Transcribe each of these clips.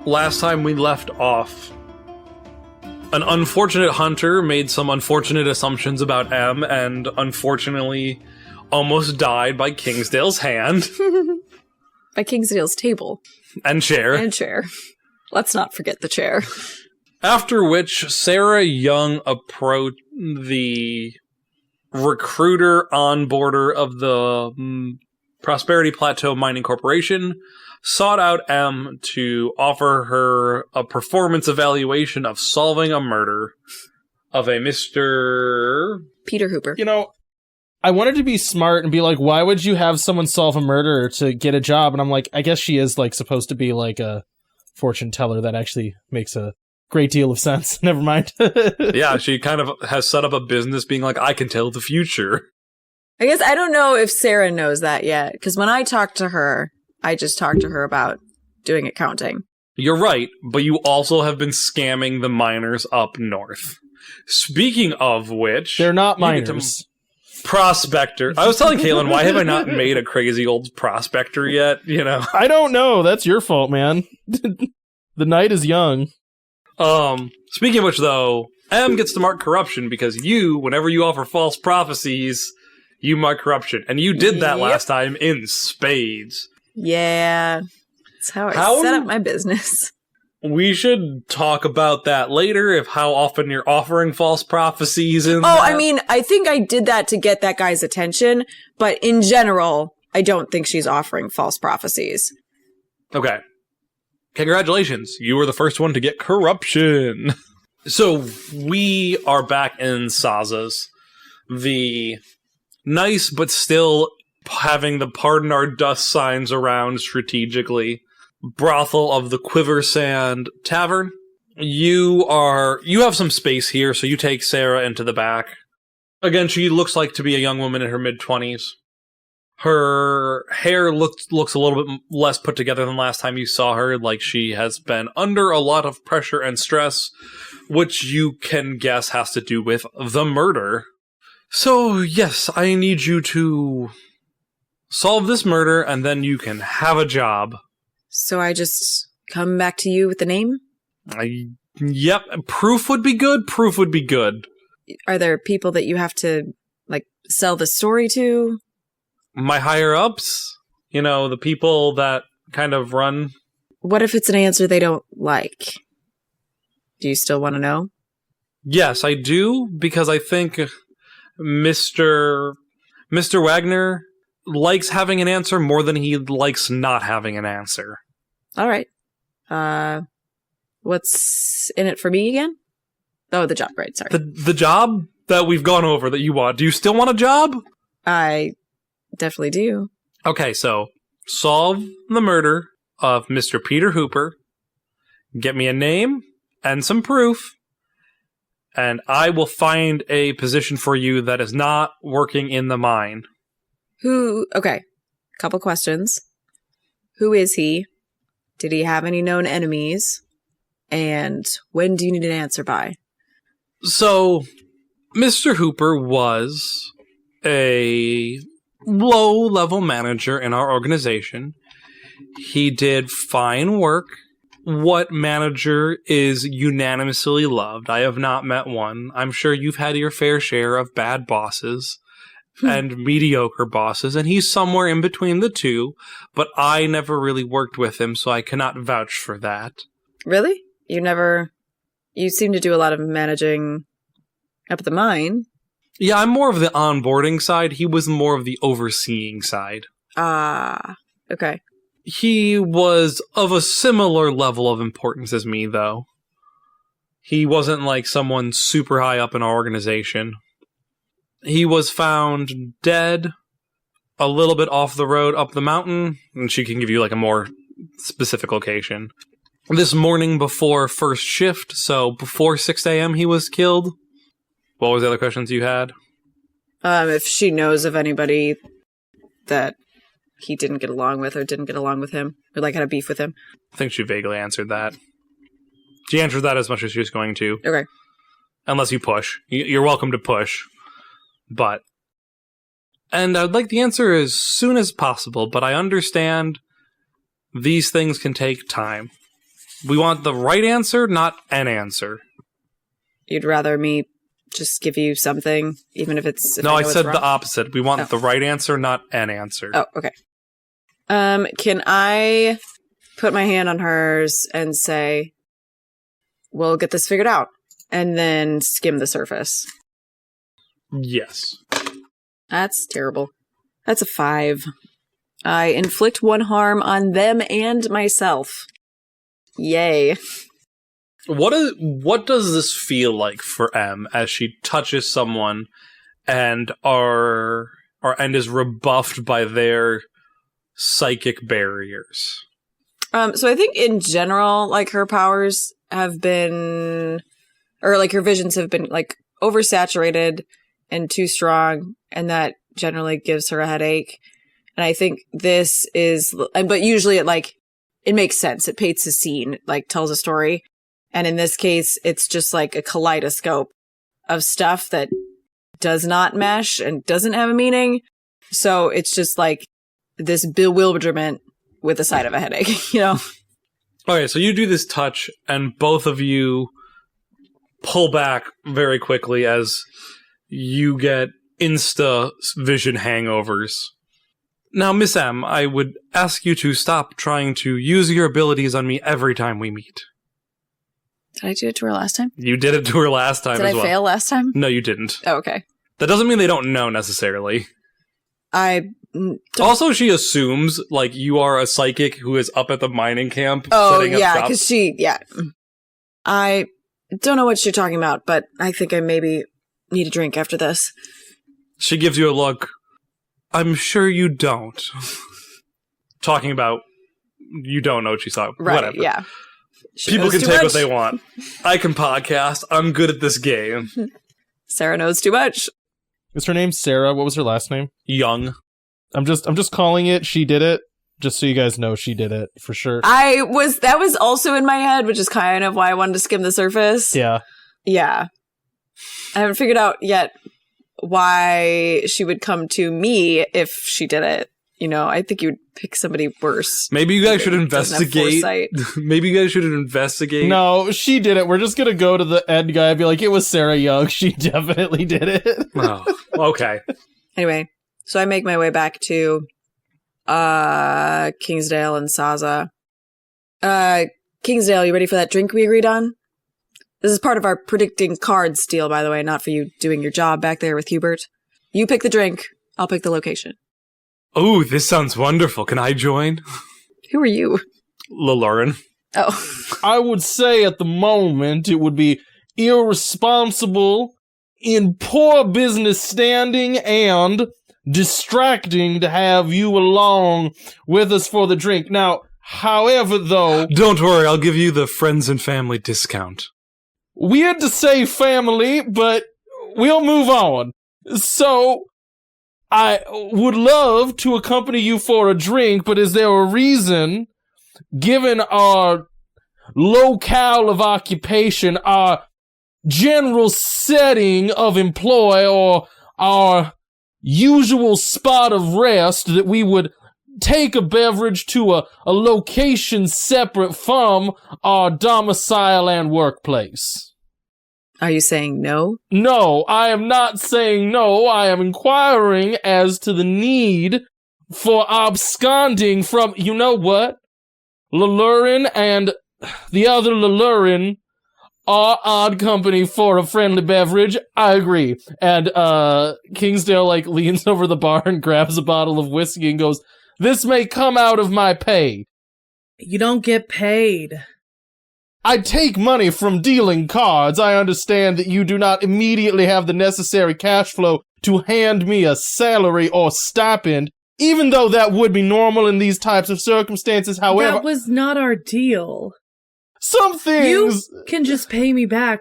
Last time we left off, an unfortunate hunter made some unfortunate assumptions about M and unfortunately almost died by Kingsdale's hand. By Kingsdale's table. And chair. And chair. Let's not forget the chair. After which, Sarah Young approached the recruiter onboarder of the Prosperity Plateau Mining Corporation, sought out M to offer her a performance evaluation of solving a murder of a Mr. Peter Hooper. You know, I wanted to be smart and be like, why would you have someone solve a murder to get a job? And I'm like, I guess she is like supposed to be like a fortune teller. That actually makes a great deal of sense. Never mind. Yeah, she kind of has set up a business being like, I can tell the future. I guess I don't know if Sarah knows that yet, because when I talked to her, I just talked to her about doing accounting. You're right, but you also have been scamming the miners up north. Speaking of which... They're not miners. Prospector. I was telling Kaylin, why have I not made a crazy old prospector yet, you know? I don't know. That's your fault, man. The night is young. Speaking of which, though, M gets to mark corruption because you, whenever you offer false prophecies, you mark corruption. And you did that last time in spades. Yeah, that's how I set up my business. We should talk about that later, if how often you're offering false prophecies. I mean, I think I did that to get that guy's attention, but in general, I don't think she's offering false prophecies. Okay. Congratulations, you were the first one to get corruption. So, we are back in Saza's. The nice but still having the pardon our dust signs around strategically brothel of the Quiver Sand Tavern. You have some space here, so you take Sarah into the back. Again, she looks like to be a young woman in her mid-20s. Her hair looks a little bit less put together than last time you saw her, like she has been under a lot of pressure and stress, which you can guess has to do with the murder. So, yes, I need you to solve this murder, and then you can have a job. So I just come back to you with the name? Yep. Proof would be good. Proof would be good. Are there people that you have to, like, sell the story to? My higher-ups? You know, the people that kind of run. What if it's an answer they don't like? Do you still want to know? Yes, I do, because I think Mr. Wagner likes having an answer more than he likes not having an answer. All right. What's in it for me again? Oh, the job, right, sorry. The job that we've gone over that you want. Do you still want a job? I definitely do. Okay, so solve the murder of Mr. Peter Hooper. Get me a name and some proof. And I will find a position for you that is not working in the mine. Okay, couple questions. Who is he? Did he have any known enemies? And when do you need an answer by? So, Mr. Hooper was a low-level manager in our organization. He did fine work. What manager is unanimously loved? I have not met one. I'm sure you've had your fair share of bad bosses and mediocre bosses, and he's somewhere in between the two, but I never really worked with him, so I cannot vouch for that. Really? You seem to do a lot of managing up at the mine. Yeah, I'm more of the onboarding side. He was more of the overseeing side. Ah, okay. He was of a similar level of importance as me, though. He wasn't like someone super high up in our organization. He was found dead a little bit off the road up the mountain, and she can give you like a more specific location. This morning before first shift, so before 6 a.m. he was killed. What was the other questions you had? If she knows of anybody that he didn't get along with or didn't get along with him, or like had a beef with him. I think she vaguely answered that. She answered that as much as she was going to. Okay. Unless you push. You're welcome to push. But... And I'd like the answer as soon as possible, but I understand these things can take time. We want the right answer, not an answer. You'd rather me just give you something, even if it's... No, I said the opposite. We want the right answer, not an answer. Oh, okay. Can I put my hand on hers and say, we'll get this figured out, and then skim the surface? Yes. That's terrible. That's a 5. I inflict 1 harm on them and myself. Yay. What does this feel like for M as she touches someone and is rebuffed by their psychic barriers? So I think in general, like, her powers have been, or like her visions have been like oversaturated and too strong, and that generally gives her a headache. And I think this is, but usually it makes sense. It paints a scene, like tells a story. And in this case, it's just like a kaleidoscope of stuff that does not mesh and doesn't have a meaning. So it's just like this bewilderment with a side of a headache, you know? Okay, so you do this touch, and both of you pull back very quickly as you get insta-vision hangovers. Now, Miss M, I would ask you to stop trying to use your abilities on me every time we meet. Did I do it to her last time? You did it to her last time as well. Did I fail last time? No, you didn't. Oh, okay. That doesn't mean they don't know, necessarily. Also, she assumes, like, you are a psychic who is up at the mining camp setting up yeah, shop. because I don't know what you're talking about, but I think I maybe need a drink after this. She gives you a look. I'm sure you don't. Talking about, you don't know what she's talking about. Right, whatever. Yeah. People can take what they want. I can podcast. I'm good at this game. Sarah knows too much. Is her name Sarah? What was her last name? Young. I'm just calling it She Did It, just so you guys know she did it, for sure. That was also in my head, which is kind of why I wanted to skim the surface. Yeah. Yeah. I haven't figured out yet why she would come to me if she did it. You know, I think you would pick somebody worse. Maybe you guys should investigate. Maybe you guys should investigate. No, she did it. We're just gonna go to the Ed guy and be like, it was Sarah Young. She definitely did it. Oh, okay. Anyway, so I make my way back to Kingsdale and Saza. Kingsdale, you ready for that drink we agreed on? This is part of our predicting cards deal, by the way, not for you doing your job back there with Hubert. You pick the drink, I'll pick the location. Oh, this sounds wonderful. Can I join? Who are you? Lalurin. Oh. I would say at the moment it would be irresponsible, in poor business standing, and distracting to have you along with us for the drink. Now, however, though... Don't worry, I'll give you the friends and family discount. Weird to say family, but we'll move on. So... I would love to accompany you for a drink, but is there a reason, given our locale of occupation, our general setting of employ, or our usual spot of rest, that we would take a beverage to a location separate from our domicile and workplace? Are you saying no? No, I am not saying no. I am inquiring as to the need for absconding from, you know what? Lalurin and the other Lalurin are odd company for a friendly beverage. I agree. And Kingsdale leans over the bar and grabs a bottle of whiskey and goes, "This may come out of my pay." You don't get paid. I take money from dealing cards. I understand that you do not immediately have the necessary cash flow to hand me a salary or stipend, even though that would be normal in these types of circumstances. However, that was not our deal. Some things... You can just pay me back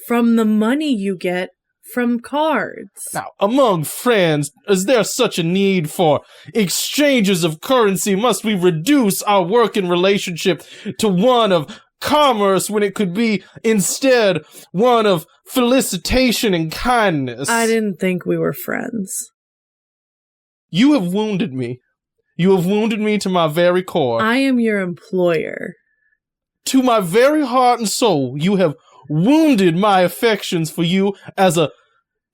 from the money you get from cards. Now, among friends, is there such a need for exchanges of currency? Must we reduce our working relationship to one of commerce when it could be instead one of felicitation and kindness? I didn't think we were friends. You have wounded me. You have wounded me to my very core. I am your employer. To my very heart and soul, you have wounded my affections for you as a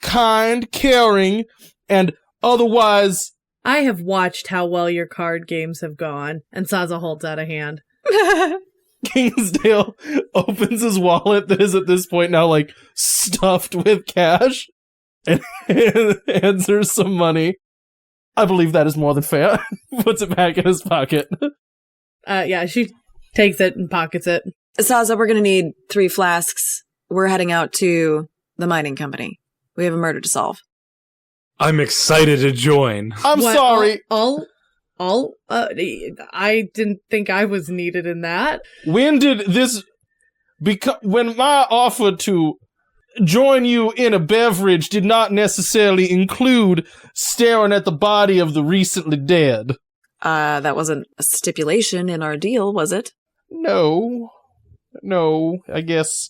kind, caring, and otherwise... I have watched how well your card games have gone, and Saza holds out a hand. Kingsdale opens his wallet that is at this point now, like, stuffed with cash, and hands her some money. I believe that is more than fair. Puts it back in his pocket. Yeah, she takes it and pockets it. Saza, we're going to need 3 flasks. We're heading out to the mining company. We have a murder to solve. I'm excited to join. I'm sorry. I didn't think I was needed in that. When did this when my offer to join you in a beverage did not necessarily include staring at the body of the recently dead? That wasn't a stipulation in our deal, was it? No, I guess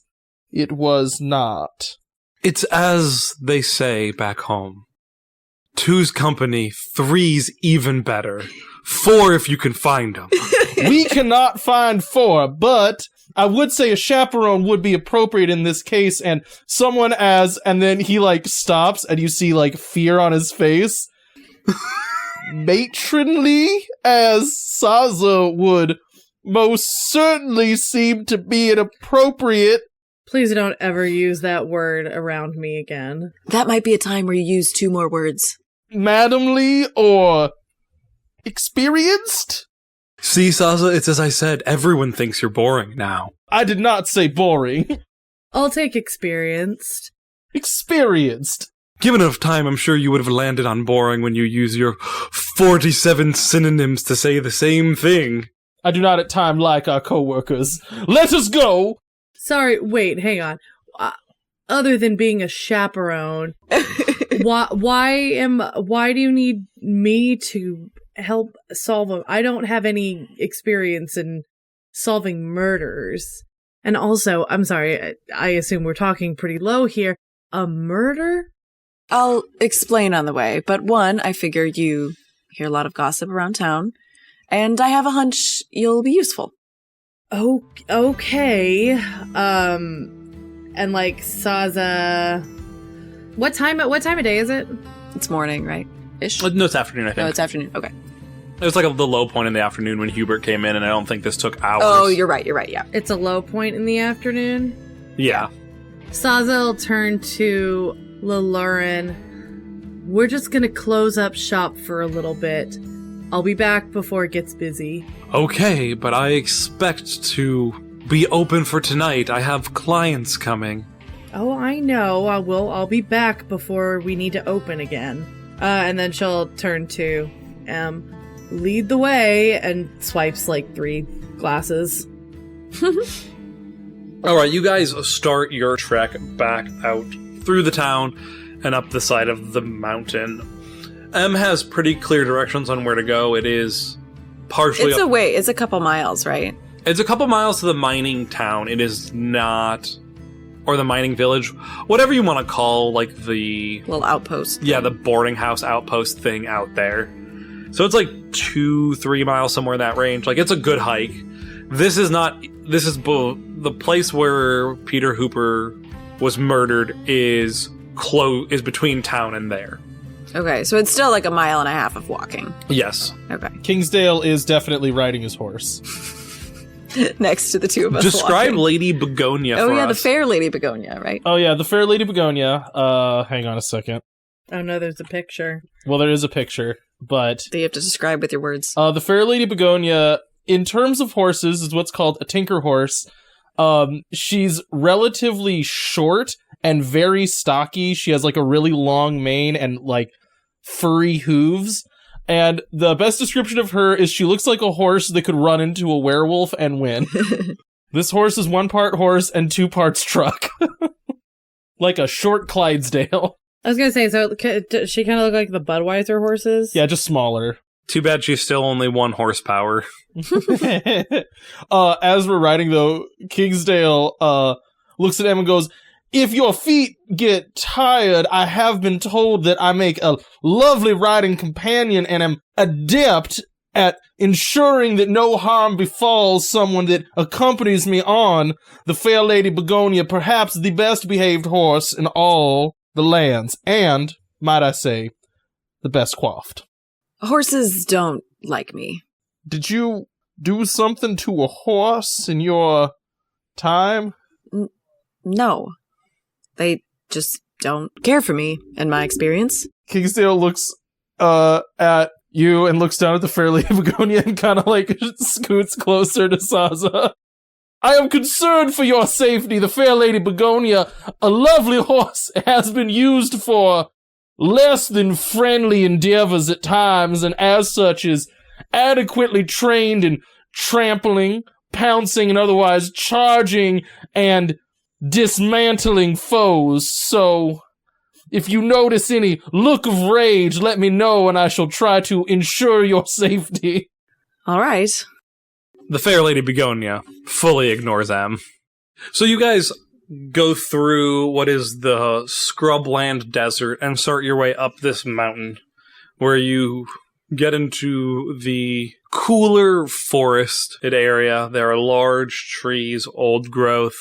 it was not. It's as they say back home. 2's company, 3's even better. 4 if you can find them. We cannot find 4, but I would say a chaperone would be appropriate in this case, and someone and then he, like, stops, and you see, like, fear on his face. Matronly, as Saza would most certainly seem to be an appropriate... Please don't ever use that word around me again. That might be a time where you use 2 more words. Madamly or experienced? See, Saza, it's as I said, everyone thinks you're boring now. I did not say boring. I'll take experienced. Experienced. Given enough time, I'm sure you would have landed on boring when you use your 47 synonyms to say the same thing. I do not at time like our co-workers. Let us go! Sorry, wait, hang on. Other than being a chaperone, why do you need me to help solve them? I don't have any experience in solving murders. And also, I'm sorry, I assume we're talking pretty low here. A murder? I'll explain on the way, but 1, I figure you hear a lot of gossip around town, and I have a hunch you'll be useful. Oh, okay. And like Saza, what time of day is it? It's morning, right? Ish. No, it's afternoon, I think. No, it's afternoon. Okay. It was like the low point in the afternoon when Hubert came in, and I don't think this took hours. Oh, you're right, yeah. It's a low point in the afternoon? Yeah. Saza will turn to Lalurin. We're just gonna close up shop for a little bit. I'll be back before it gets busy. Okay, but I expect to be open for tonight. I have clients coming. Oh, I know. I'll be back before we need to open again. And then she'll turn to lead the way, and swipes like 3 glasses. Alright, you guys start your trek back out through the town and up the side of the mountain. M has pretty clear directions on where to go. It is partially... It's a couple miles, right? It's a couple miles to the mining town. It is not... Or the mining village. Whatever you want to call, like, the... Little outpost. Yeah, the boarding house outpost thing out there. So it's like 2-3 miles, somewhere in that range. Like, it's a good hike. This is the place where Peter Hooper was murdered is between town and there. Okay, so it's still like a mile and a half of walking. Yes. Okay. Kingsdale is definitely riding his horse. Next to the 2 of us. Describe walking. Lady Begonia for us. The fair Lady Begonia, right? Oh yeah, the fair Lady Begonia. Hang on a second. Oh no, there's a picture. Well, there is a picture, but... That you have to describe with your words. The fair Lady Begonia, in terms of horses, is what's called a tinker horse. She's relatively short and very stocky. She has like a really long mane and like furry hooves. And the best description of her is she looks like a horse that could run into a werewolf and win. This horse is 1 part horse and 2 parts truck. Like a short Clydesdale. I was gonna say, so does she kind of look like the Budweiser horses? Yeah, just smaller. Too bad she's still only 1 horsepower. As we're riding, though, Kingsdale looks at Em and goes, "If your feet get tired, I have been told that I make a lovely riding companion and am adept at ensuring that no harm befalls someone that accompanies me on the fair Lady Begonia, perhaps the best behaved horse in all the lands, and, might I say, the best coiffed." Horses don't like me. Did you do something to a horse in your time? No. They just don't care for me, in my experience. Kingsdale looks at you and looks down at the fair Lady Begonia and kind of like scoots closer to Saza. "I am concerned for your safety. The fair Lady Begonia, a lovely horse, has been used for less than friendly endeavors at times, and as such is adequately trained in trampling, pouncing, and otherwise charging and dismantling foes. So, if you notice any look of rage, let me know, and I shall try to ensure your safety." All right. The fair Lady Begonia fully ignores them. So you guys go through what is the scrubland desert and start your way up this mountain, where you get into the cooler forested area. There are large trees, old growth.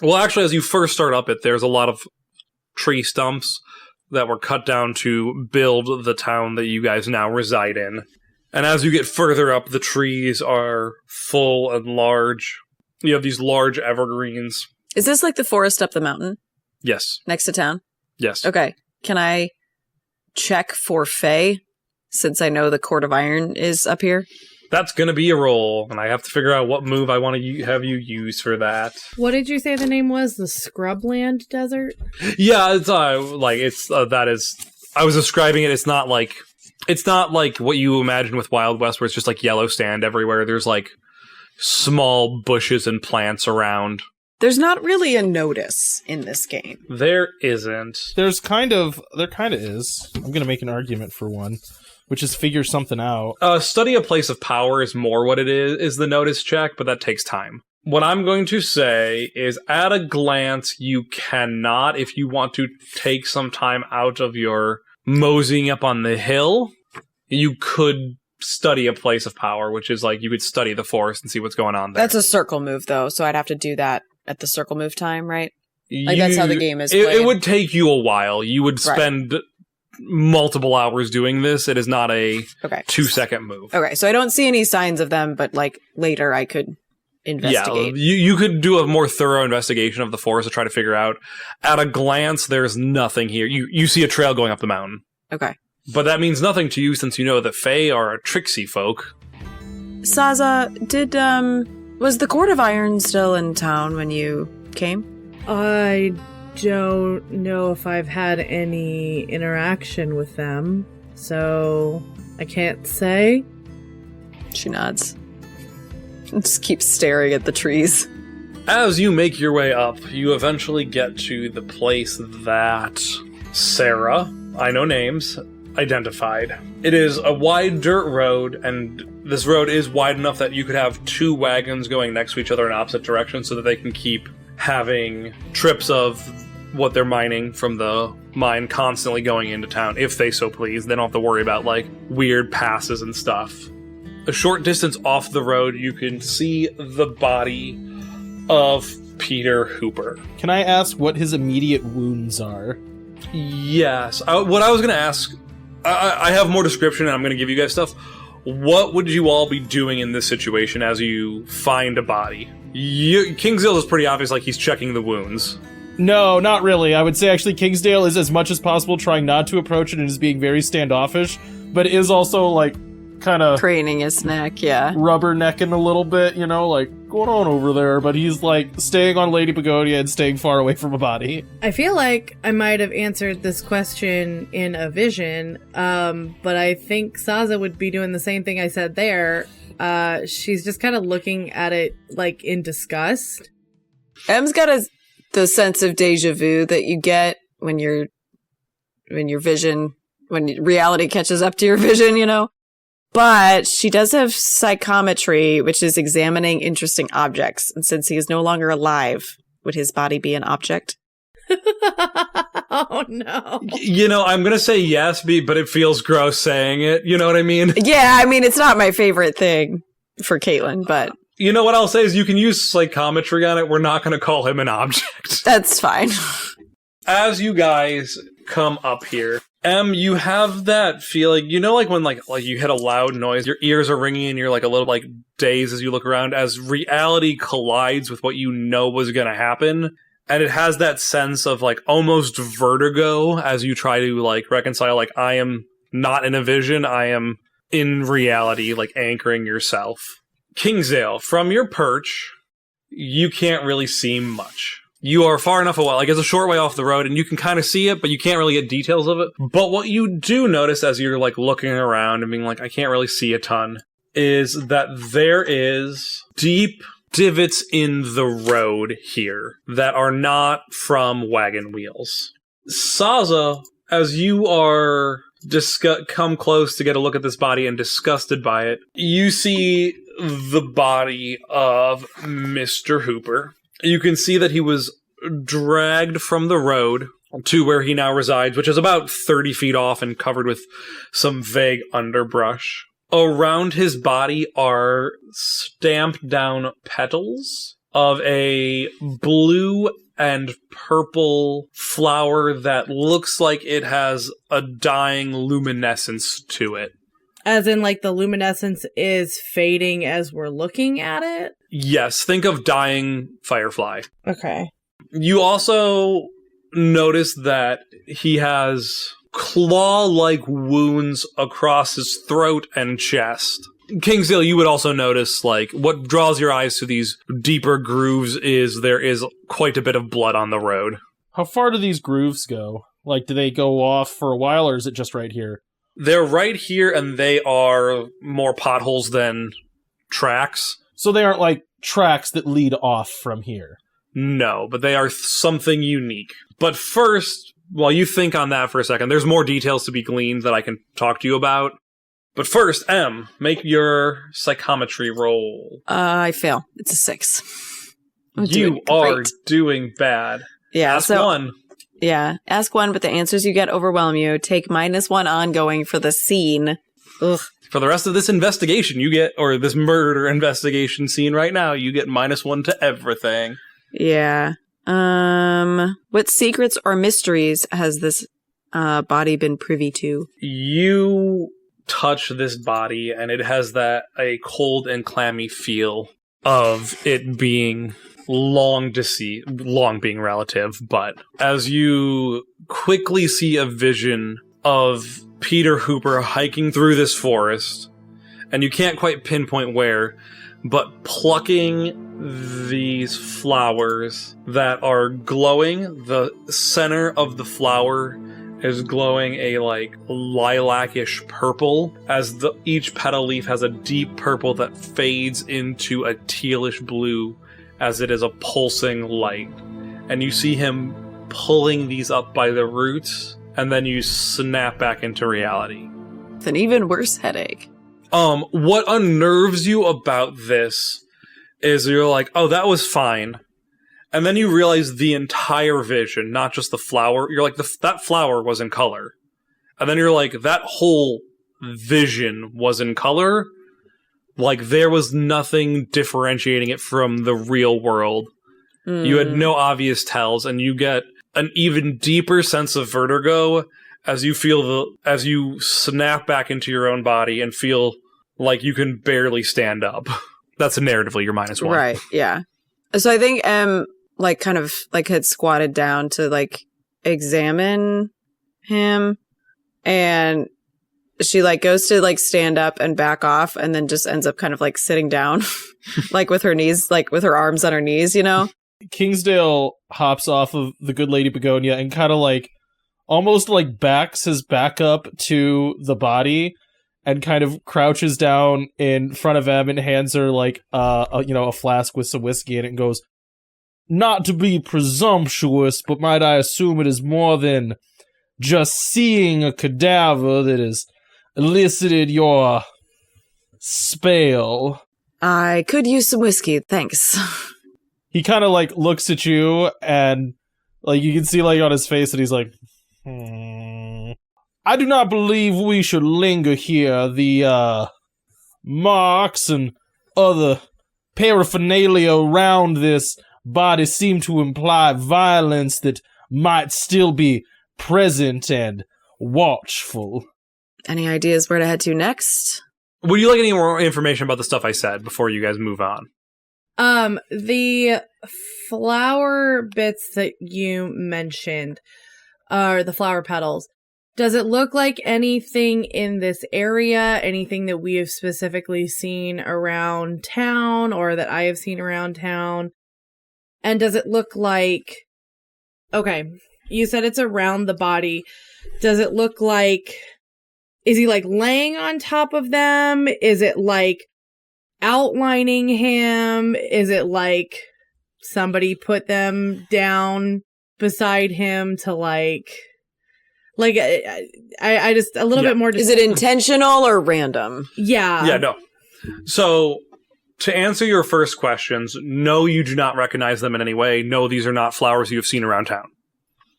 Well, actually, as you first start up it, there's a lot of tree stumps that were cut down to build the town that you guys now reside in. And as you get further up, the trees are full and large. You have these large evergreens. Is this like the forest up the mountain? Yes. Next to town? Yes. Okay. Can I check for Fae, since I know the Court of Iron is up here? That's going to be a roll, and I have to figure out what move I want to have you use for that. What did you say the name was? The Scrubland Desert? Yeah, it's that is. I was describing it. It's not like what you imagine with Wild West, where it's just like yellow sand everywhere. There's like small bushes and plants around. There's not really a notice in this game. There isn't. There kind of is. I'm going to make an argument for one, which is figure something out. Study a place of power is more what it is the notice check, but that takes time. What I'm going to say is, at a glance, you cannot, if you want to take some time out of your moseying up on the hill, you could study a place of power, which is like you could study the forest and see what's going on there. That's a circle move, though, so I'd have to do that at the circle move time, right? Like, that's how the game is played. It would take you a while. You would spend multiple hours doing this. It is not a 2-second move. Okay, so I don't see any signs of them, but like later I could investigate. Yeah, you could do a more thorough investigation of the forest to try to figure out. At a glance, there's nothing here. You see a trail going up the mountain. Okay. But that means nothing to you, since you know that Fae are a tricksy folk. Saza, was the Court of Iron still in town when you came? I don't know if I've had any interaction with them, so I can't say. She nods. Just keeps staring at the trees. As you make your way up, you eventually get to the place that Sarah, I know names, identified. It is a wide dirt road, and this road is wide enough that you could have 2 wagons going next to each other in opposite directions so that they can keep having trips of what they're mining from the mine constantly going into town, if they so please. They don't have to worry about, like, weird passes and stuff. A short distance off the road, you can see the body of Peter Hooper. Can I ask what his immediate wounds are? Yes. What I was going to ask, I have more description and I'm going to give you guys stuff. What would you all be doing in this situation as you find a body? Kingsdale is pretty obvious, like he's checking the wounds. No, not really. I would say actually Kingsdale is as much as possible trying not to approach it and is being very standoffish, but is also like kind of craning his neck, yeah. rubbernecking a little bit, you know, like, going on over there, but he's like staying on Lady Begonia and staying far away from a body. I feel like I might have answered this question in a vision, but I think Saza would be doing the same thing I said there. She's just kind of looking at it like in disgust. M's got the sense of deja vu that you get when your reality catches up to your vision, you know? But she does have psychometry, which is examining interesting objects. And since he is no longer alive, would his body be an object? Oh, no. You know, I'm going to say yes, but it feels gross saying it. You know what I mean? Yeah, I mean, it's not my favorite thing for Caitlin, but... You know what I'll say is you can use psychometry on it. We're not going to call him an object. That's fine. As you guys come up here, you have that feeling, you know, like when like you hit a loud noise, your ears are ringing and you're like a little like dazed as you look around as reality collides with what you know was going to happen. And it has that sense of like almost vertigo as you try to like reconcile, like I am not in a vision, I am in reality, like anchoring yourself. Kingsale, from your perch, you can't really see much. You are far enough away, like it's a short way off the road, and you can kind of see it, but you can't really get details of it. But what you do notice as you're like looking around and being like, I can't really see a ton, is that there is deep divots in the road here that are not from wagon wheels. Saza, as you are come close to get a look at this body and disgusted by it, you see the body of Mr. Hooper. You can see that he was dragged from the road to where he now resides, which is about 30 feet off and covered with some vague underbrush. Around his body are stamped down petals of a blue and purple flower that looks like it has a dying luminescence to it. As in, like, the luminescence is fading as we're looking at it? Yes, think of dying firefly. Okay. You also notice that he has claw-like wounds across his throat and chest. Kingsdale, you would also notice, like, what draws your eyes to these deeper grooves is there is quite a bit of blood on the road. How far do these grooves go? Like, do they go off for a while, or is it just right here? They're right here, and they are more potholes than tracks. So they aren't, like, tracks that lead off from here? No, but they are something unique. But first, while you think on that for a second, there's more details to be gleaned that I can talk to you about. But first, M, make your psychometry roll. I fail. It's a 6. You are doing bad. Yeah, Ask one. Yeah, ask one, but the answers you get overwhelm you. Take -1 ongoing for the scene. Ugh. For the rest of this investigation, you get, or this murder investigation scene right now, you get -1 to everything. Yeah. What secrets or mysteries has this body been privy to? You touch this body, and it has a cold and clammy feel of it being long deceased, long being relative, but as you quickly see a vision of Peter Hooper hiking through this forest, and you can't quite pinpoint where, but plucking these flowers that are glowing. The center of the flower is glowing a like lilac-ish purple, as each petal leaf has a deep purple that fades into a tealish blue as it is a pulsing light. And you see him pulling these up by the roots, and then you snap back into reality. It's an even worse headache. What unnerves you about this is you're like, oh, that was fine. And then you realize the entire vision, not just the flower. You're like, that flower was in color. And then you're like, that whole vision was in color. Like, there was nothing differentiating it from the real world. You had no obvious tells, and you get an even deeper sense of vertigo as you as you snap back into your own body and feel like you can barely stand up. That's narratively your -1. Right, yeah. So I think like kind of like had squatted down to like examine him, and she like goes to like stand up and back off and then just ends up kind of like sitting down, like with her knees, like with her arms on her knees, you know? Kingsdale hops off of the good lady Begonia and kind of like almost like backs his back up to the body and kind of crouches down in front of Em and hands her like a flask with some whiskey in it and goes, "Not to be presumptuous, but might I assume it is more than just seeing a cadaver that has elicited your spell?" I could use some whiskey, thanks. He kind of like looks at you and like you can see like on his face that he's like, I do not believe we should linger here. The marks and other paraphernalia around this body seem to imply violence that might still be present and watchful. Any ideas where to head to next? Would you like any more information about the stuff I said before you guys move on? The flower bits that you mentioned, or the flower petals, does it look like anything in this area? Anything that we have specifically seen around town or that I have seen around town? And does it look like... Okay, you said it's around the body. Does it look like... Is he like laying on top of them? Is it like outlining him? Is it like somebody put them down beside him to like I just a little bit more. Is it intentional or random? Yeah. Yeah, no. So to answer your first questions, no, you do not recognize them in any way. No, these are not flowers you have seen around town.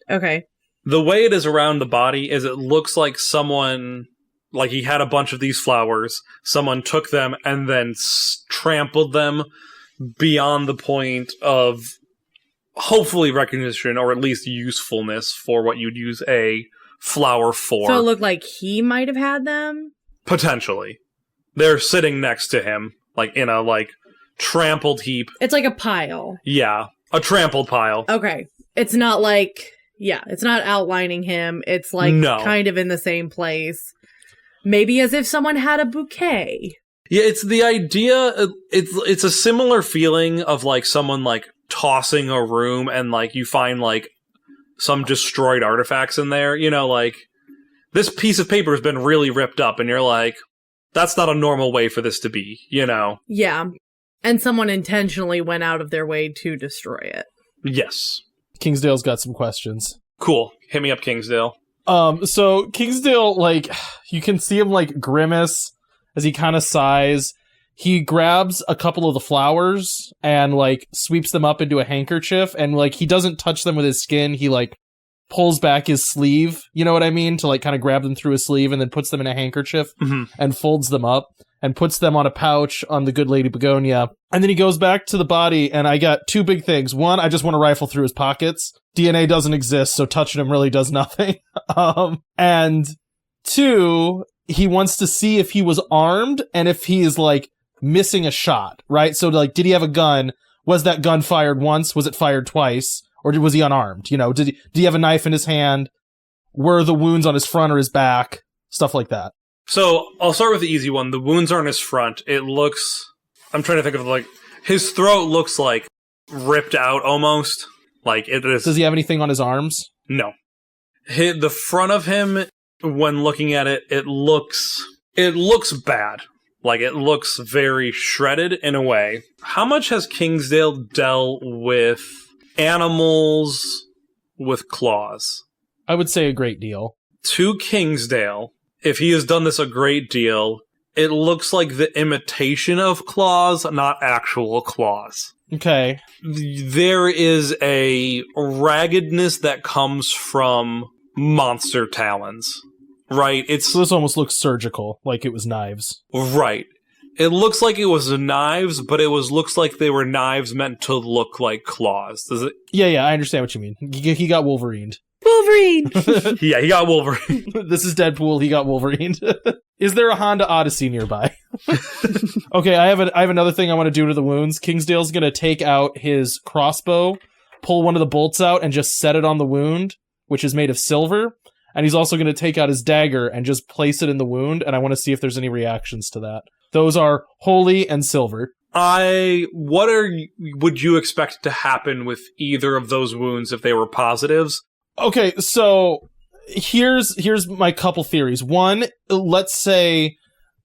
Okay. The way it is around the body is it looks like someone, like he had a bunch of these flowers, someone took them and then trampled them beyond the point of hopefully recognition or at least usefulness for what you'd use a flower for. So it looked like he might have had them? Potentially. They're sitting next to him, like in a like trampled heap. It's like a pile. Yeah, a trampled pile. Okay. It's not like, it's not outlining him. It's like kind of in the same place. Maybe as if someone had a bouquet. Yeah, it's the idea, it's a similar feeling of like someone like tossing a room and like you find like some destroyed artifacts in there, you know, like this piece of paper has been really ripped up and you're like, that's not a normal way for this to be, you know? Yeah. And someone intentionally went out of their way to destroy it. Yes. Kingsdale's got some questions. Cool. Hit me up, Kingsdale. So Kingsdale, like, you can see him, like, grimace as he kind of sighs. He grabs a couple of the flowers and, like, sweeps them up into a handkerchief, and, like, he doesn't touch them with his skin. He, like, pulls back his sleeve, you know what I mean? To, like, kind of grab them through his sleeve and then puts them in a handkerchief and folds them up and puts them on a pouch on the good lady Begonia. And then he goes back to the body, and I got two big things. One, I just want to rifle through his pockets. DNA doesn't exist, so touching him really does nothing. And two, he wants to see if he was armed and if he is, like, missing a shot, right? So, like, did he have a gun? Was that gun fired once? Was it fired twice? Or was he unarmed? You know, did he have a knife in his hand? Were the wounds on his front or his back? Stuff like that. So, I'll start with the easy one. The wounds are on his front. It looks... I'm trying to think of, like... His throat looks, like, ripped out, almost. Like, it is... Does he have anything on his arms? No. The front of him, when looking at it, it looks bad. Like, it looks very shredded in a way. How much has Kingsdale dealt with animals with claws? I would say a great deal. To Kingsdale, if he has done this a great deal, it looks like the imitation of claws, not actual claws. Okay. There is a raggedness that comes from monster talons, right? So this almost looks surgical, like it was knives. Right. It looks like it was knives, but looks like they were knives meant to look like claws. Does it? Yeah, I understand what you mean. He got Wolverined. Wolverine! Yeah, he got Wolverine. This is Deadpool, he got Wolverined. Is there a Honda Odyssey nearby? Okay, I have another thing I want to do to the wounds. Kingsdale's gonna take out his crossbow, pull one of the bolts out, and just set it on the wound, which is made of silver, and he's also going to take out his dagger and just place it in the wound, and I want to see if there's any reactions to that. Those are holy and silver. Would you expect to happen with either of those wounds if they were positives? Okay, so here's my couple theories. One, let's say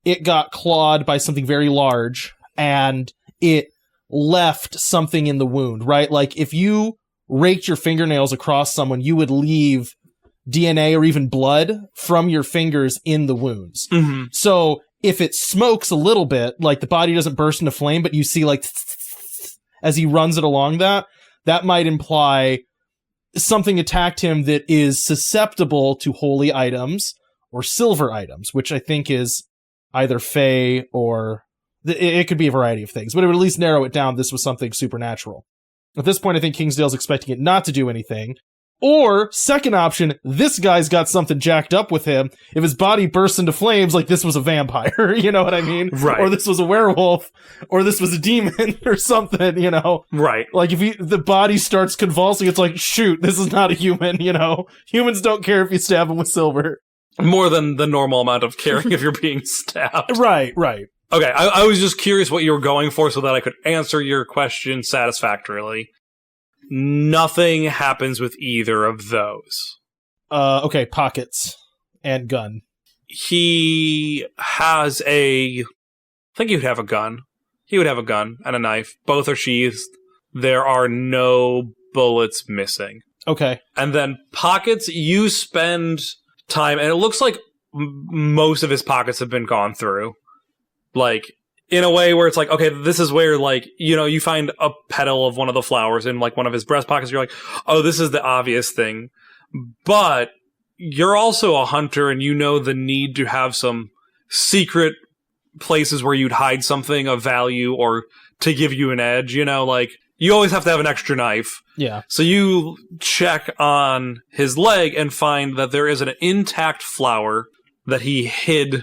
it got clawed by something very large and it left something in the wound, right? Like if you raked your fingernails across someone, you would leave DNA or even blood from your fingers in the wounds. Mm-hmm. So if it smokes a little bit, like the body doesn't burst into flame, but you see like as he runs it along that might imply something attacked him that is susceptible to holy items or silver items, which I think is either fey or it could be a variety of things, but it would at least narrow it down. This was something supernatural. At this point, I think Kingsdale's expecting it not to do anything. Or, second option, this guy's got something jacked up with him. If his body bursts into flames, like this was a vampire, you know what I mean? Right. Or this was a werewolf, or this was a demon, or something, you know? Right. Like, if the body starts convulsing, it's like, shoot, this is not a human, you know? Humans don't care if you stab them with silver. More than the normal amount of caring if you're being stabbed. Right. Okay, I was just curious what you were going for so that I could answer your question satisfactorily. Nothing happens with either of those. Okay, pockets and gun. He has I think he would have a gun. He would have a gun and a knife. Both are sheathed. There are no bullets missing. Okay. And then pockets, you spend time, and it looks like most of his pockets have been gone through. Like, in a way where it's like, okay, this is where, like, you know, you find a petal of one of the flowers in, like, one of his breast pockets. You're like, oh, this is the obvious thing. But you're also a hunter, and you know the need to have some secret places where you'd hide something of value or to give you an edge, you know? Like, you always have to have an extra knife. Yeah. So you check on his leg and find that there is an intact flower that he hid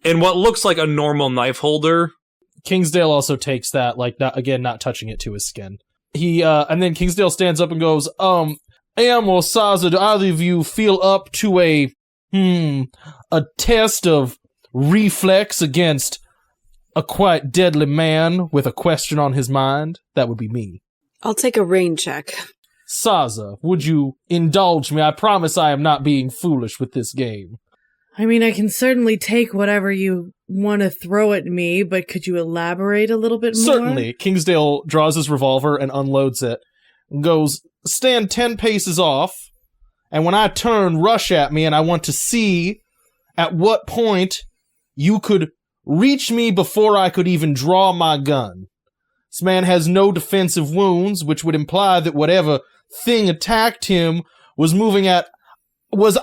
in what looks like a normal knife holder. Kingsdale also takes that, like, not touching it to his skin. He, and then Kingsdale stands up and goes, Am or Saza, do either of you feel up to a test of reflex against a quite deadly man with a question on his mind? That would be me. I'll take a rain check. Saza, would you indulge me? I promise I am not being foolish with this game. I mean, I can certainly take whatever you want to throw at me, but could you elaborate a little bit more? Certainly. Kingsdale draws his revolver and unloads it and goes, stand 10 paces off, and when I turn, rush at me, and I want to see at what point you could reach me before I could even draw my gun. This man has no defensive wounds, which would imply that whatever thing attacked him was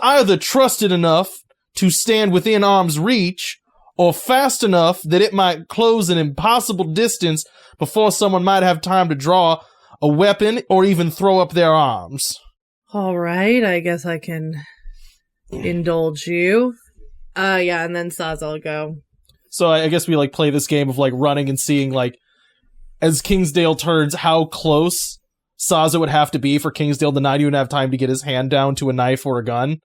either trusted enough to stand within arm's reach, or fast enough that it might close an impossible distance before someone might have time to draw a weapon or even throw up their arms. All right, I guess I can indulge you. Yeah, and then Saz will go. So I guess we, like, play this game of, like, running and seeing, like, as Kingsdale turns, how close Saza would have to be for Kingsdale to not even have time to get his hand down to a knife or a gun.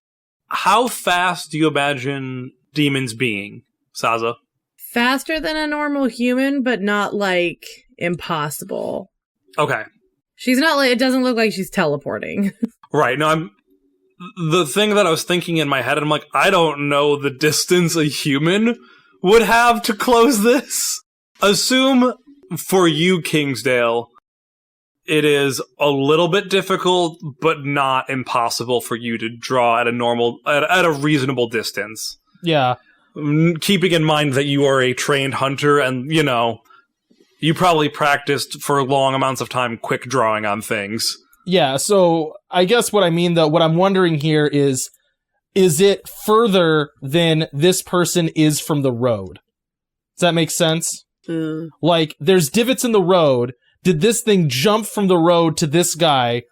How fast do you imagine demons being, Saza? Faster than a normal human, but not, like, impossible. Okay. She's not, like, it doesn't look like she's teleporting. Right. No, the thing that I was thinking in my head, I'm like, I don't know the distance a human would have to close this. Assume for you, Kingsdale, it is a little bit difficult, but not impossible for you to draw at a reasonable distance. Yeah. Keeping in mind that you are a trained hunter and, you know, you probably practiced for long amounts of time quick drawing on things. Yeah, so I guess what I mean, though, what I'm wondering here is it further than this person is from the road? Does that make sense? Like, there's divots in the road. Did this thing jump from the road to this guy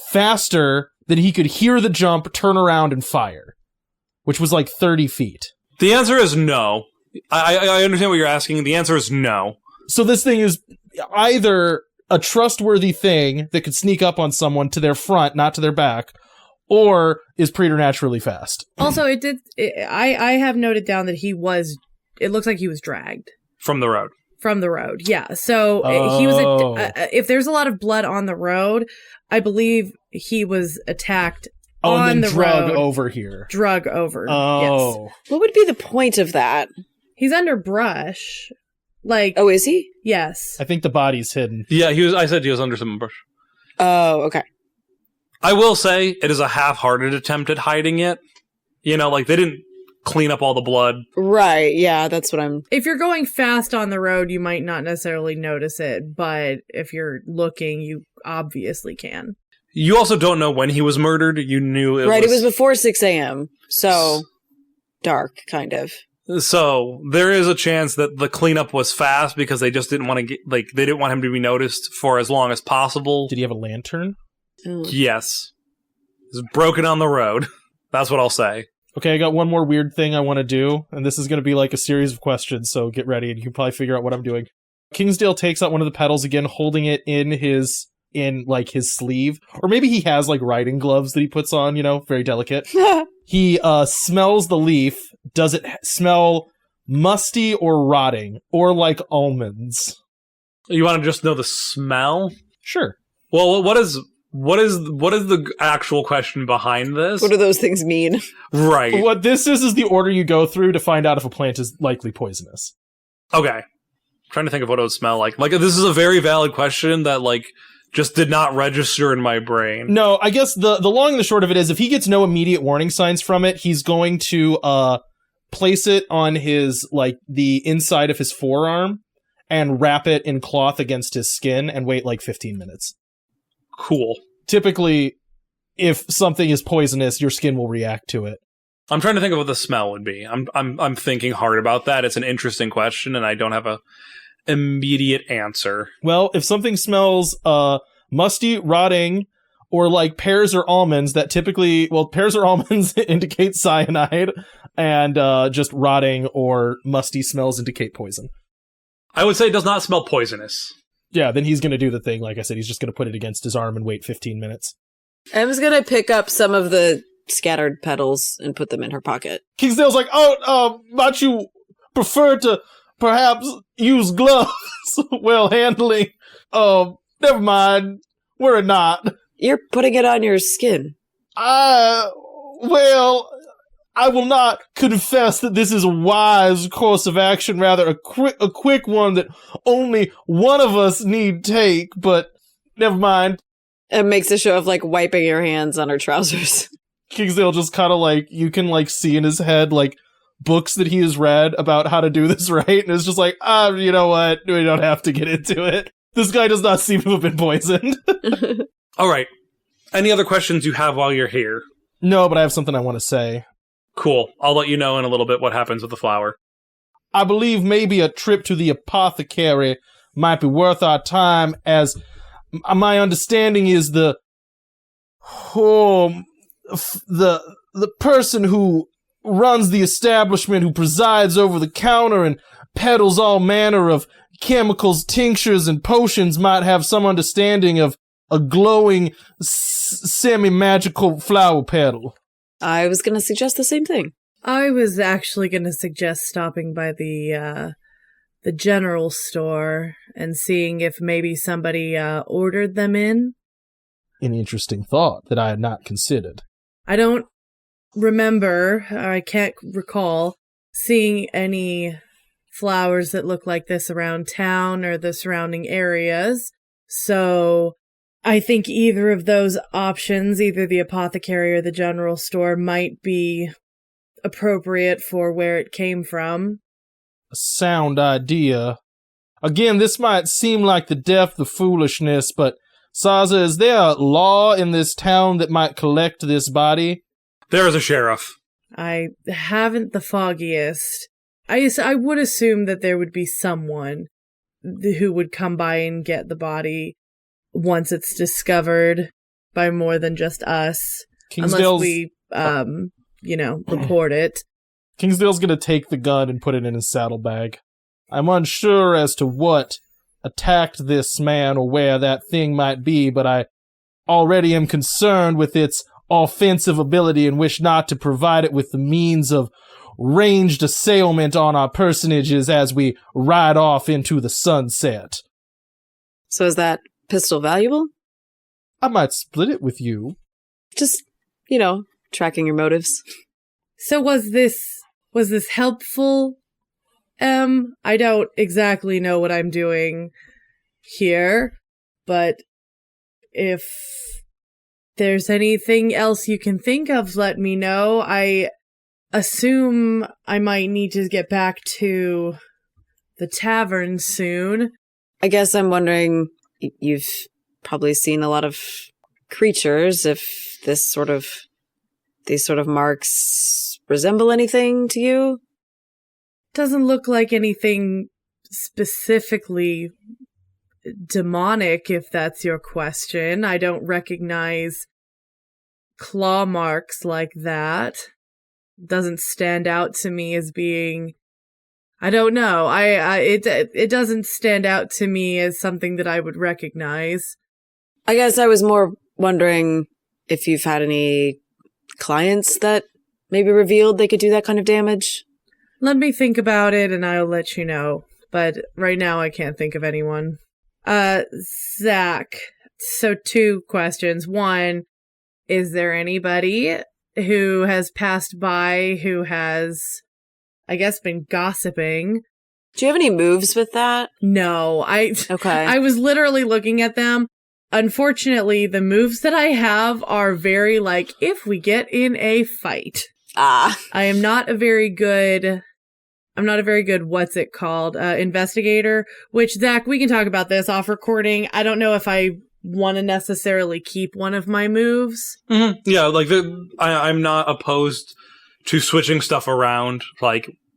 faster than he could hear the jump, turn around, and fire? Which was like 30 feet. The answer is no. I understand what you're asking. The answer is no. So this thing is either a trustworthy thing that could sneak up on someone to their front, not to their back, or is preternaturally fast. Also, I have noted down that it looks like he was dragged. From the road. From the road, yeah. So he was, if there's a lot of blood on the road, I believe he was attacked on the drug road. over here. Drug over, Oh. yes. What would be the point of that? He's under brush. Like, Oh, is he? yes. I think the body's hidden. Yeah, I said he was under some bush. Oh, okay. I will say it is a half-hearted attempt at hiding it. You know, like they didn't clean up all the blood. Right, yeah, that's what I'm... If you're going fast on the road, you might not necessarily notice it, but if you're looking, you obviously can. You also don't know when he was murdered. You knew Right, it was before 6 a.m., so dark, kind of. So there is a chance that the cleanup was fast because they just didn't want to get, like, they didn't want him to be noticed for as long as possible. Did he have a lantern? Oh. Yes. It's broken on the road. That's what I'll say. Okay, I got one more weird thing I want to do, and this is going to be like a series of questions, so get ready, and you can probably figure out what I'm doing. Kingsdale takes out one of the pedals again, holding it in his sleeve. Or maybe he has, like, riding gloves that he puts on, you know, very delicate. He smells the leaf. Does it smell musty or rotting? Or like almonds? You want to just know the smell? Sure. Well, what is the actual question behind this? What do those things mean? Right. What this is the order you go through to find out if a plant is likely poisonous. Okay. Trying to think of what it would smell like. Like, this is a very valid question that, like, just did not register in my brain. No, I guess the long and the short of it is if he gets no immediate warning signs from it, he's going to place it on his, like, the inside of his forearm and wrap it in cloth against his skin and wait like 15 minutes. Cool. Typically, if something is poisonous, your skin will react to it. I'm trying to think of what the smell would be. I'm thinking hard about that. It's an interesting question, and I don't have a immediate answer. Well, if something smells musty, rotting, or like pears or almonds, that typically, well, pears or almonds indicate cyanide, and just rotting or musty smells indicate poison. I would say it does not smell poisonous. Yeah, then he's going to do the thing. Like I said, he's just going to put it against his arm and wait 15 minutes. Em's gonna pick up some of the scattered petals and put them in her pocket. Kingsdale's like, might you prefer to perhaps use gloves while handling? Never mind. We're not. You're putting it on your skin. I will not confess that this is a wise course of action, rather a quick one that only one of us need take, but never mind. It makes a show of, like, wiping your hands on her trousers. Kingsdale just kind of, like, you can, like, see in his head, like, books that he has read about how to do this right, and it's just like, you know what? We don't have to get into it. This guy does not seem to have been poisoned. All right. Any other questions you have while you're here? No, but I have something I want to say. Cool. I'll let you know in a little bit what happens with the flower. I believe maybe a trip to the apothecary might be worth our time, as my understanding is the person who runs the establishment, who presides over the counter and peddles all manner of chemicals, tinctures, and potions, might have some understanding of a glowing, semi-magical flower petal. I was gonna suggest the same thing. I was actually going to suggest stopping by the general store and seeing if maybe somebody ordered them in. An interesting thought that I had not considered. I don't remember, I can't recall, seeing any flowers that look like this around town or the surrounding areas. So I think either of those options, either the apothecary or the general store, might be appropriate for where it came from. A sound idea. Again, this might seem like the depth of foolishness, but Saza, is there a law in this town that might collect this body? There is a sheriff. I haven't the foggiest. I would assume that there would be someone who would come by and get the body once it's discovered by more than just us. Unless we, report it. Kingsdale's gonna take the gun and put it in his saddlebag. I'm unsure as to what attacked this man or where that thing might be, but I already am concerned with its offensive ability and wish not to provide it with the means of ranged assailment on our personages as we ride off into the sunset. So is that pistol valuable? I might split it with you. Just, tracking your motives. So was this helpful? I don't exactly know what I'm doing here, but if there's anything else you can think of, let me know. I assume I might need to get back to the tavern soon. I guess I'm wondering, you've probably seen a lot of creatures, if these sort of marks resemble anything to you? Doesn't look like anything specifically demonic, if that's your question. I don't recognize claw marks like that. Doesn't stand out to me as being... I don't know. It doesn't stand out to me as something that I would recognize. I guess I was more wondering if you've had any clients that maybe revealed they could do that kind of damage. Let me think about it and I'll let you know. But right now I can't think of anyone. Zach. So 2 questions. 1, is there anybody who has passed by who has, I guess, been gossiping? Do you have any moves with that? No, Okay. I was literally looking at them. Unfortunately, the moves that I have are very if we get in a fight. I'm not a very good, what's it called? Investigator, which, Zach, we can talk about this off recording. I don't know if I want to necessarily keep one of my moves. Mm-hmm. Yeah, I'm not opposed to switching stuff around.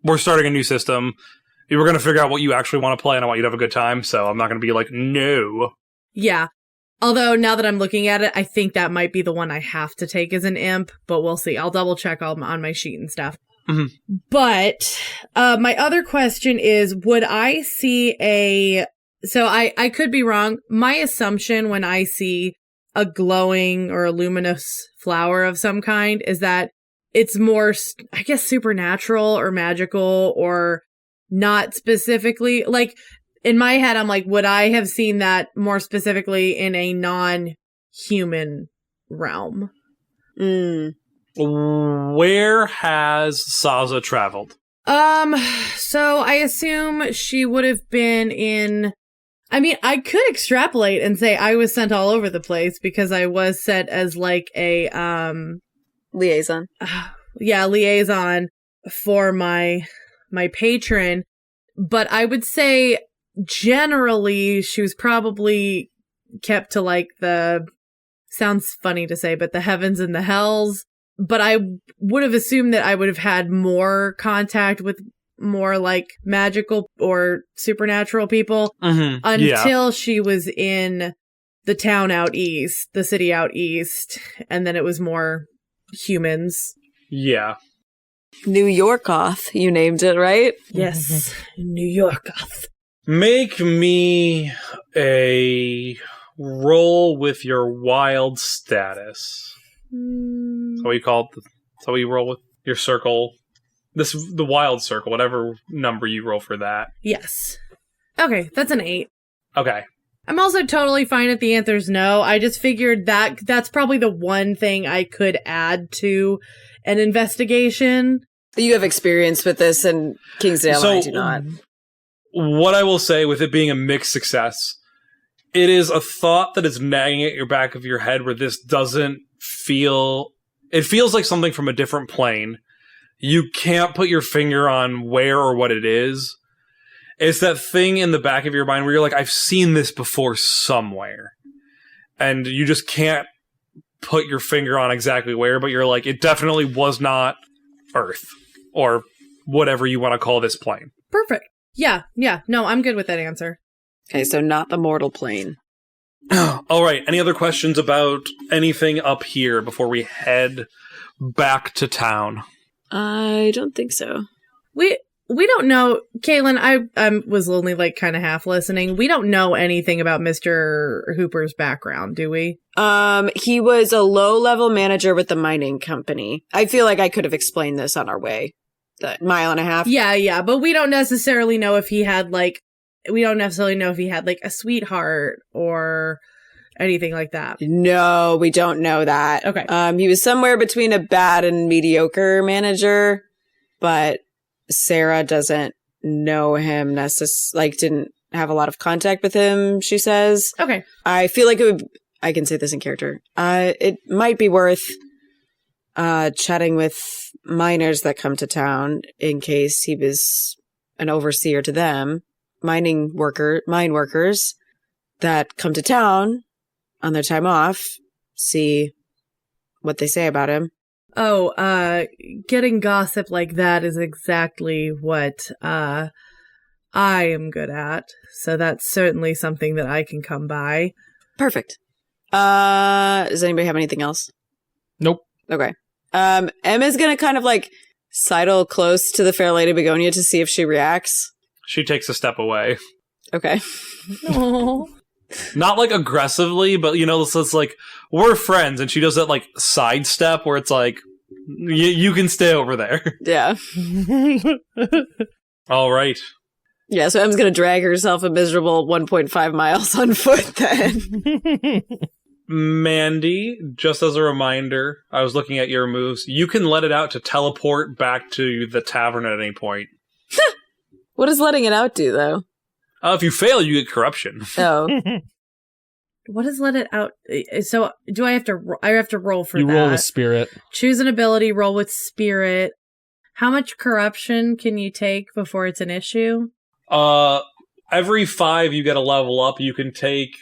We're starting a new system. We're going to figure out what you actually want to play, and I want you to have a good time, so I'm not going to be no. Yeah. Although, now that I'm looking at it, I think that might be the one I have to take as an imp, but we'll see. I'll double check on my sheet and stuff. Mm-hmm. But my other question is, would I see so I could be wrong. My assumption when I see a glowing or a luminous flower of some kind is that it's more, I guess, supernatural or magical, or not specifically. In my head, I'm would I have seen that more specifically in a non-human realm? Where has Saza traveled? So I assume she would have been in... I mean, I could extrapolate and say I was sent all over the place because I was set as a, liaison. Liaison for my patron. But I would say generally she was probably kept to the, sounds funny to say, but the heavens and the hells. But I would have assumed that I would have had more contact with more magical or supernatural people until she was in the town out east, the city out east, and then it was more humans. Yeah. New Yorkoth, you named it, right? Yes, New Yorkoth. Make me a roll with your wild status. That's what you call it. That's how you roll with your circle. The wild circle, whatever number you roll for that. Yes. Okay, that's an 8. Okay. I'm also totally fine if the answer's no. I just figured that's probably the one thing I could add to an investigation. You have experience with this, and Kingsdale and I do not. What I will say, with it being a mixed success, it is a thought that is nagging at your back of your head where this doesn't feel... It feels like something from a different plane. You can't put your finger on where or what it is. It's that thing in the back of your mind where you're like, I've seen this before somewhere. And you just can't put your finger on exactly where, but you're like, it definitely was not Earth. Or whatever you want to call this plane. Perfect. Yeah. No, I'm good with that answer. Okay, so not the mortal plane. All right. Any other questions about anything up here before we head back to town? I don't think so. we don't know, Caitlin, I was only like kind of half listening. We don't know anything about Mr. Hooper's background, do we? He was a low-level manager with the mining company. I feel like I could have explained this on our way. The mile and a half. Yeah, but we don't necessarily know if he had like a sweetheart or anything like that. No, we don't know that. Okay. He was somewhere between a bad and mediocre manager, but Sarah doesn't know him didn't have a lot of contact with him, she says. Okay. I feel like I can say this in character. It might be worth chatting with miners that come to town in case he was an overseer to them. Mine workers that come to town on their time off, see what they say about him. Oh, getting gossip like that is exactly what I am good at. So that's certainly something that I can come by. Perfect. Does anybody have anything else? Nope. Okay. Emma's gonna kind of like sidle close to the Fair Lady Begonia to see if she reacts. She takes a step away. Okay. Oh. Not like aggressively, but so it's like, we're friends, and she does that like sidestep where it's like, you can stay over there. Yeah. All right. Yeah, so Em's gonna drag herself a miserable 1.5 miles on foot then. Mandy, just as a reminder, I was looking at your moves. You can let it out to teleport back to the tavern at any point. What does letting it out do, though? If you fail, you get corruption. Oh. What does let it out? So do I have to roll for that? You roll with spirit. Choose an ability, roll with spirit. How much corruption can you take before it's an issue? Every 5 you get a level up. You can take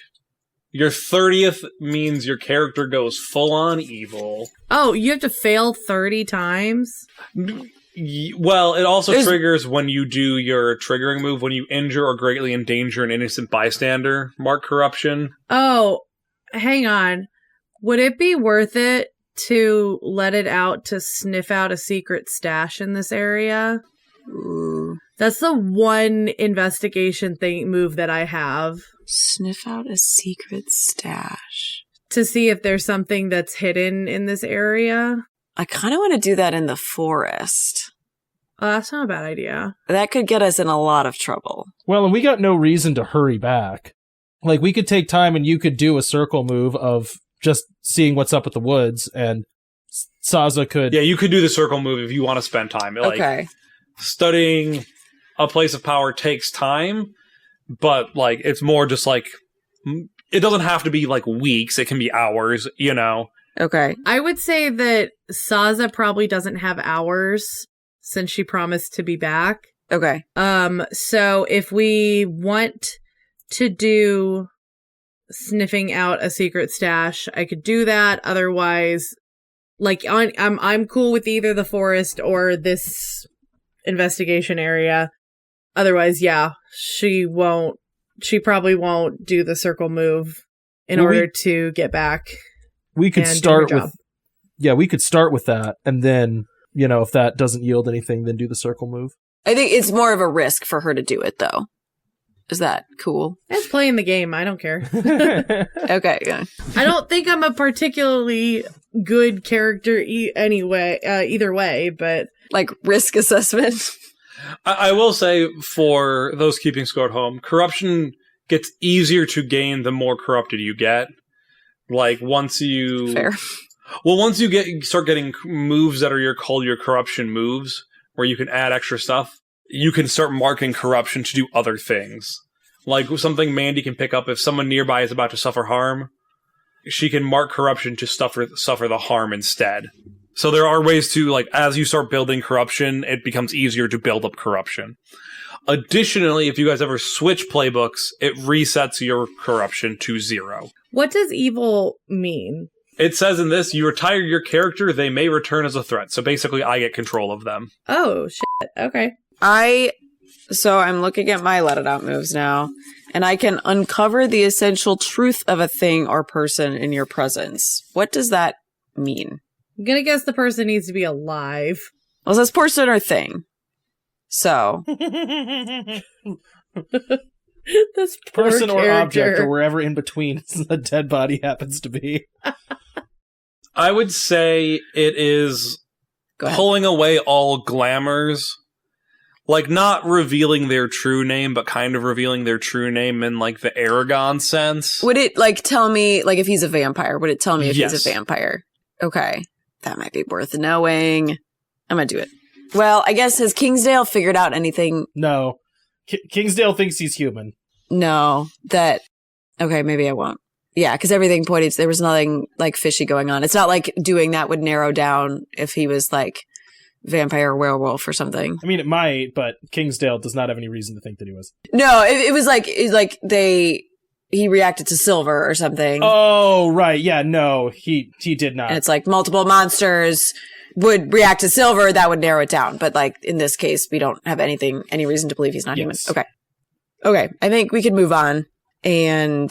your 30th means your character goes full on evil. Oh, you have to fail 30 times? Well, it also triggers when you do your triggering move. When you injure or greatly endanger an innocent bystander, mark corruption. Oh, hang on. Would it be worth it to let it out to sniff out a secret stash in this area? Ooh. That's the one investigation move that I have. Sniff out a secret stash. To see if there's something that's hidden in this area. I kind of want to do that in the forest. Oh, that's not a bad idea. That could get us in a lot of trouble. Well, and we got no reason to hurry back. Like, we could take time and you could do a circle move of just seeing what's up with the woods, and Saza could... Yeah, you could do the circle move if you want to spend time. Okay. Studying a place of power takes time, but, like, it's more just, like... It doesn't have to be, like, weeks. It can be hours, Okay. I would say that Saza probably doesn't have hours since she promised to be back. Okay. So if we want to do sniffing out a secret stash, I could do that. Otherwise, like I'm cool with either the forest or this investigation area. Otherwise, yeah, she probably won't do the circle move in order to get back. We could start with, we could start with that, and then, if that doesn't yield anything, then do the circle move. I think it's more of a risk for her to do it, though. Is that cool? It's playing the game. I don't care. Okay, yeah. I don't think I'm a particularly good character either way, but... Like, risk assessment? I will say, for those keeping score at home, corruption gets easier to gain the more corrupted you get. Like, once you... Fair. Well, once you start getting moves that are called your corruption moves, where you can add extra stuff, you can start marking corruption to do other things. Like, something Mandy can pick up if someone nearby is about to suffer harm, she can mark corruption to suffer the harm instead. So there are ways to, like, as you start building corruption, it becomes easier to build up corruption. Additionally, if you guys ever switch playbooks, it resets your corruption to 0. What does evil mean? It says in this, you retire your character, they may return as a threat. So basically, I get control of them. Oh, shit. Okay. So I'm looking at my let it out moves now, and I can uncover the essential truth of a thing or person in your presence. What does that mean? I'm gonna guess the person needs to be alive. Well, it says person or thing. So, This poor Person or object character. or wherever in between the dead body happens to be. I would say it is go ahead. pulling away all glamours. Like, not revealing their true name, but kind of revealing their true name in, like, the Aragon sense. Would it, like, tell me, like, if he's a vampire? Would it tell me if Yes. he's a vampire? Okay. That might be worth knowing. I'm gonna do it. Well, I guess, has Kingsdale figured out anything? No. Kingsdale thinks he's human. No. Okay, maybe I won't. Yeah, because everything pointed, there was nothing, like, fishy going on. It's not like doing that would narrow down if he was, like, vampire or werewolf or something. I mean, it might, but Kingsdale does not have any reason to think that he was. No, it was like, he reacted to silver or something. Oh, right. Yeah, no, he did not. And it's like multiple monsters would react to silver, that would narrow it down. But like in this case, we don't have any reason to believe he's not human. Yes. Okay. I think we can move on. And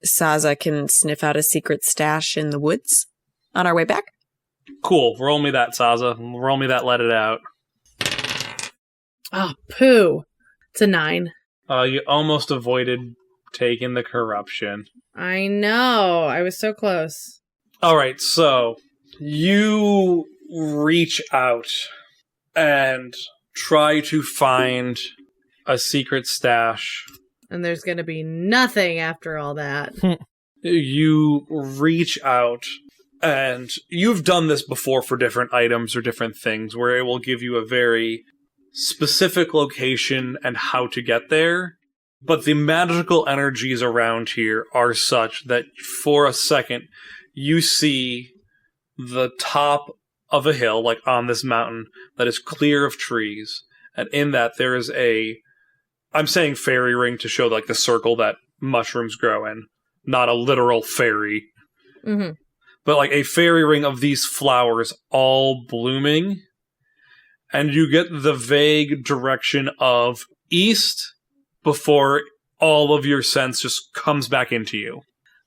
Saza can sniff out a secret stash in the woods on our way back. Cool. Roll me that, Saza. Roll me that, let it out. Oh, poo. It's a 9. You almost avoided taking the corruption. I know. I was so close. All right, so you reach out and try to find a secret stash. And there's going to be nothing after all that. You reach out, and you've done this before for different items or different things, where it will give you a very specific location and how to get there. But the magical energies around here are such that for a second, you see the top of a hill, like on this mountain, that is clear of trees. And in that, there is I'm saying fairy ring to show like the circle that mushrooms grow in, not a literal fairy. Mm-hmm. But like a fairy ring of these flowers all blooming. And you get the vague direction of east before all of your sense just comes back into you.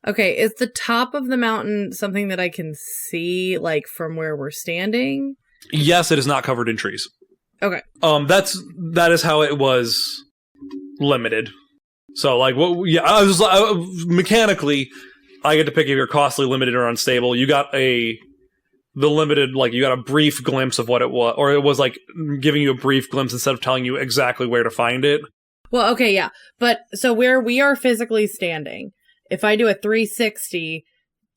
Okay, is the top of the mountain something that I can see, like, from where we're standing? Yes, it is not covered in trees. Okay. That is how it was limited. So, like, mechanically, I get to pick if you're costly, limited, or unstable. You got the limited, like, you got a brief glimpse of what it was, or it was, like, giving you a brief glimpse instead of telling you exactly where to find it. Well, okay, yeah. But, so where we are physically standing, if I do a 360,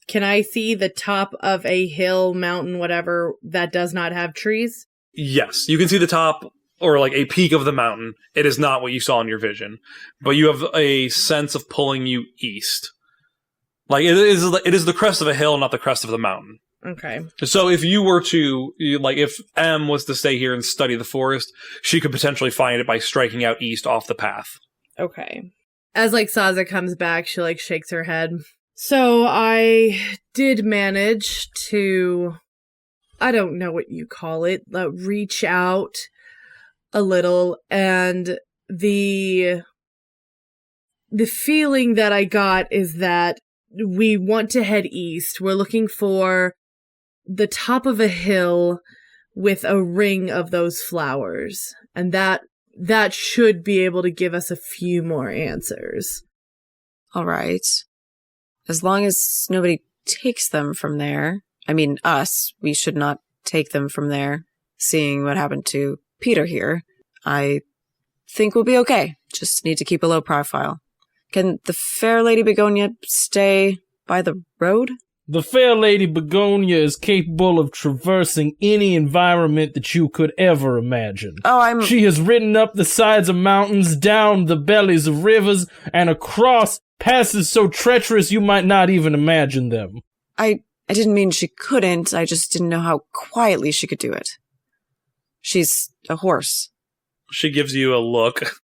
can I see the top of a hill, mountain, whatever, that does not have trees? Yes, you can see the top, or, like, a peak of the mountain. It is not what you saw in your vision. But you have a sense of pulling you east. Like, it is the crest of a hill, not the crest of the mountain. Okay. So if you were to, like, if M was to stay here and study the forest, she could potentially find it by striking out east off the path. Okay. As, like, Saza comes back, she, like, shakes her head. So I did manage to, I don't know what you call it, reach out a little, and the feeling that I got is that we want to head east. We're looking for the top of a hill with a ring of those flowers. And that should be able to give us a few more answers. All right. As long as nobody takes them from there. I mean, us. We should not take them from there. Seeing what happened to Peter here, I think we'll be okay. Just need to keep a low profile. Can the fair Lady Begonia stay by the road? The fair Lady Begonia is capable of traversing any environment that you could ever imagine. Oh, She has ridden up the sides of mountains, down the bellies of rivers, and across passes so treacherous you might not even imagine them. I didn't mean she couldn't. I just didn't know how quietly she could do it. She's a horse. She gives you a look.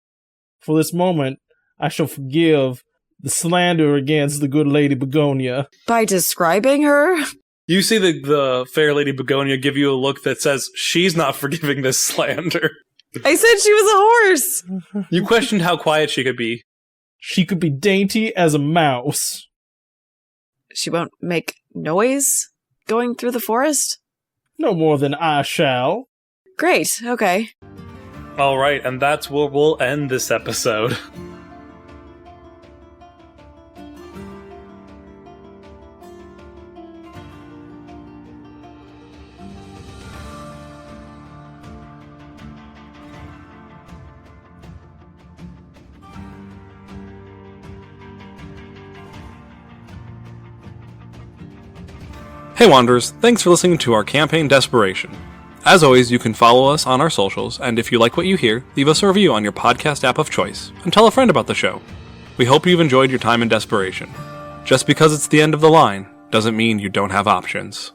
For this moment, I shall forgive the slander against the good Lady Begonia. By describing her? You see the fair Lady Begonia give you a look that says she's not forgiving this slander. I said she was a horse! You questioned how quiet she could be. She could be dainty as a mouse. She won't make noise going through the forest? No more than I shall. Great, okay. All right, and that's where we'll end this episode. Hey Wanderers, thanks for listening to our campaign Desperation. As always, you can follow us on our socials, and if you like what you hear, leave us a review on your podcast app of choice, and tell a friend about the show. We hope you've enjoyed your time in Desperation. Just because it's the end of the line, doesn't mean you don't have options.